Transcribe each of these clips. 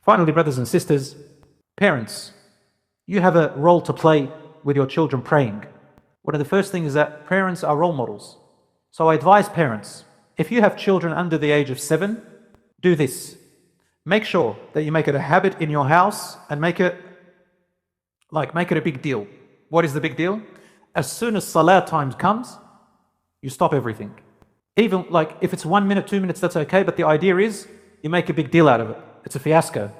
Finally, brothers and sisters, parents, you have a role to play with your children praying. One of the first things is that parents are role models. So I advise parents, if you have children under the age of 7, do this. Make sure that you make it a habit in your house and make it a big deal. What is the big deal? As soon as Salah time comes, you stop everything. Even like if it's 1 minute, 2 minutes, that's okay, but the idea is you make a big deal out of it. It's a fiasco.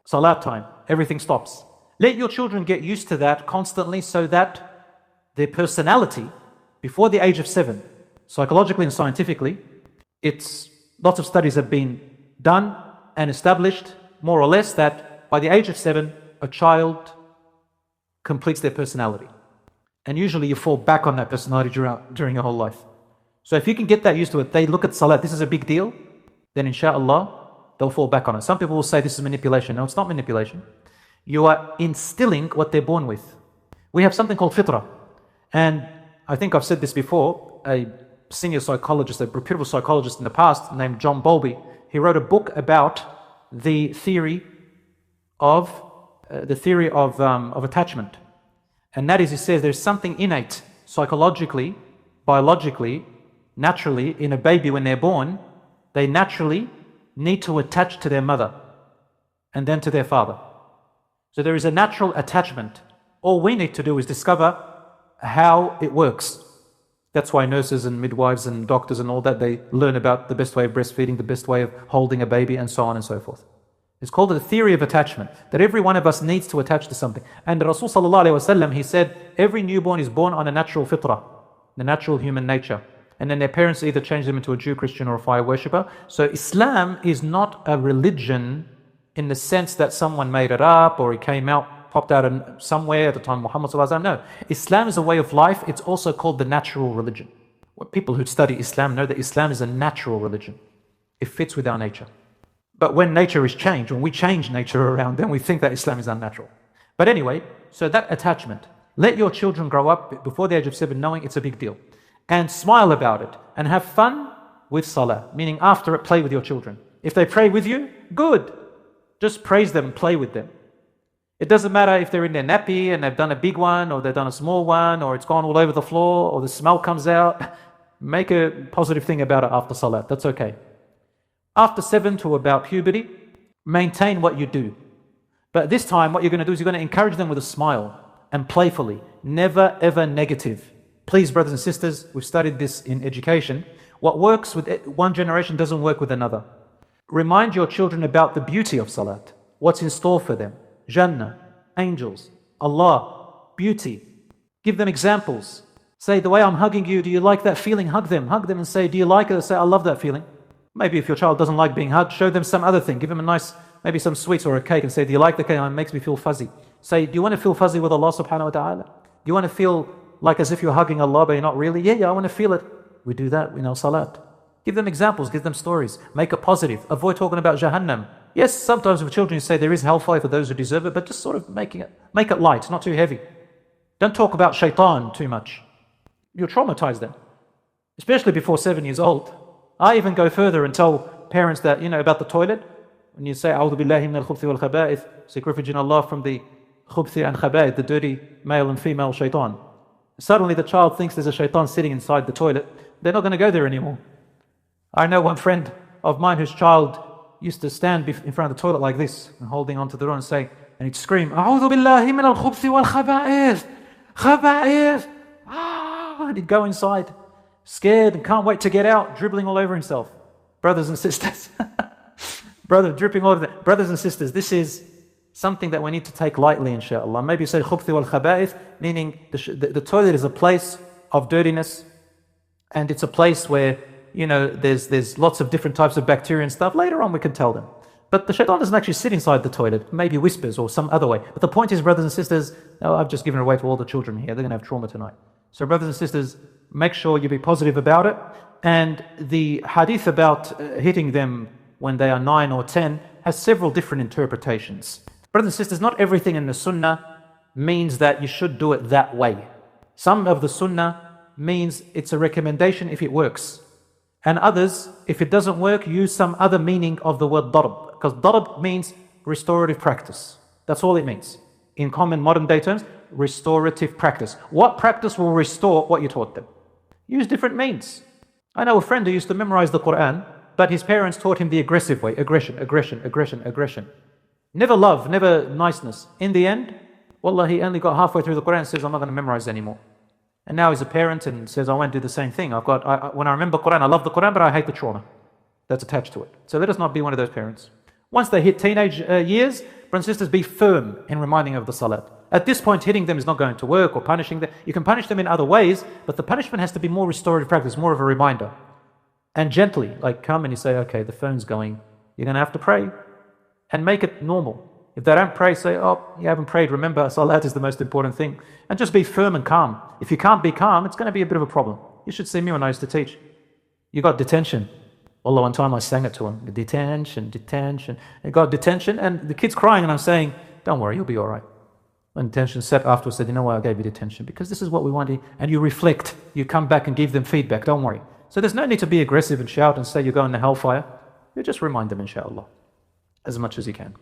Salah time, everything stops. Let your children get used to that constantly so that their personality, before the age of 7, psychologically and scientifically, lots of studies have been done and established, more or less, that by the age of 7, a child completes their personality. And usually you fall back on that personality during your whole life. So if you can get that used to it, they look at Salah, this is a big deal, then inshallah, they'll fall back on it. Some people will say this is manipulation. No, it's not manipulation. You are instilling what they're born with. We have something called fitrah. And I think I've said this before, a senior psychologist, a reputable psychologist in the past named John Bowlby, he wrote a book about the theory of attachment. And that is, he says there's something innate, psychologically, biologically, naturally, in a baby when they're born, they naturally need to attach to their mother and then to their father. So there is a natural attachment. All we need to do is discover how it works. That's why nurses and midwives and doctors and all that, they learn about the best way of breastfeeding, the best way of holding a baby, and so on and so forth. It's called the theory of attachment, that every one of us needs to attach to something. And Rasul sallallahu alaihi wasallam, he said, every newborn is born on a natural fitrah, the natural human nature. And then their parents either change them into a Jew, Christian, or a fire worshipper. So Islam is not a religion in the sense that someone made it up or it popped out somewhere at the time of Muhammad sallallahu alaihi wasallam. No, Islam is a way of life. It's also called the natural religion. People who study Islam know that Islam is a natural religion. It fits with our nature. But when nature is changed, when we change nature around, then we think that Islam is unnatural. But anyway, so that attachment. Let your children grow up before the age of 7 knowing it's a big deal. And smile about it. And have fun with Salah. Meaning after it, play with your children. If they pray with you, good. Just praise them and play with them. It doesn't matter if they're in their nappy and they've done a big one or they've done a small one or it's gone all over the floor or the smell comes out. Make a positive thing about it after Salah. That's okay. After 7 to about puberty, maintain what you do. But this time what you're going to do is you're going to encourage them with a smile and playfully. Never ever negative. Please, brothers and sisters, we've studied this in education. What works with one generation doesn't work with another. Remind your children about the beauty of Salat. What's in store for them. Jannah, angels, Allah, beauty. Give them examples. Say, the way I'm hugging you, do you like that feeling? Hug them and say, do you like it? Say, I love that feeling. Maybe if your child doesn't like being hugged, show them some other thing. Give them a nice, maybe some sweets or a cake and say, do you like the cake? It makes me feel fuzzy. Say, do you want to feel fuzzy with Allah subhanahu wa ta'ala? Do you want to feel like as if you're hugging Allah but you're not really? Yeah, I want to feel it. We do that in our salat. Give them examples, give them stories. Make it positive. Avoid talking about Jahannam. Yes, sometimes with children you say there is hellfire for those who deserve it, but just sort of make it light, not too heavy. Don't talk about shaitan too much. You'll traumatize them, especially before 7 years old. I even go further and tell parents that, about the toilet. When you say, A'udhu billahi min al-khubthi wal khaba'ith, seek refuge in Allah from the khubthi and khaba'ith, the dirty male and female shaitan. Suddenly the child thinks there's a shaitan sitting inside the toilet. They're not going to go there anymore. I know one friend of mine whose child used to stand in front of the toilet like this, and holding onto the door and say, and he'd scream, A'udhu billahi min al-khubthi wal khaba'ith, khaba'ith. And he'd go inside, scared and can't wait to get out, dribbling all over himself. Brothers and sisters, dripping all over them. Brothers and sisters, this is something that we need to take lightly, inshallah. Maybe you say khubthi wal khaba'ith, meaning the toilet is a place of dirtiness, and it's a place where, there's lots of different types of bacteria and stuff. Later on we can tell them. But the shaitan doesn't actually sit inside the toilet, maybe whispers or some other way. But the point is, brothers and sisters, I've just given it away to all the children here. They're going to have trauma tonight. So brothers and sisters, make sure you be positive about it. And the hadith about hitting them when they are 9 or 10 has several different interpretations. Brothers and sisters, not everything in the sunnah means that you should do it that way. Some of the sunnah means it's a recommendation if it works. And others, if it doesn't work, use some other meaning of the word darb. Because darb means restorative practice. That's all it means. In common modern day terms, restorative practice. What practice will restore what you taught them? Use different means. I know a friend who used to memorize the Quran, but his parents taught him the aggressive way. Aggression, aggression, aggression, aggression. Never love, never niceness. In the end, wallah, he only got halfway through the Quran and says, I'm not going to memorize anymore. And now he's a parent and says, I won't do the same thing. When I remember Quran, I love the Quran, but I hate the trauma that's attached to it. So let us not be one of those parents. Once they hit teenage years, brothers and sisters, be firm in reminding of the salat. At this point, hitting them is not going to work, or punishing them. You can punish them in other ways, but the punishment has to be more restorative practice, more of a reminder. And gently, like come and you say, okay, the phone's going. You're going to have to pray. And make it normal. If they don't pray, say, oh, you haven't prayed. Remember, salat is the most important thing. And just be firm and calm. If you can't be calm, it's going to be a bit of a problem. You should see me when I used to teach. You got detention. Although one time I sang it to him. Detention, detention. It got detention and the kid's crying and I'm saying, don't worry, you'll be all right. When detention sat afterwards, said, you know why I gave you detention? Because this is what we wanted. And you reflect. You come back and give them feedback. Don't worry. So there's no need to be aggressive and shout and say you're going to hellfire. You just remind them, inshallah, as much as you can.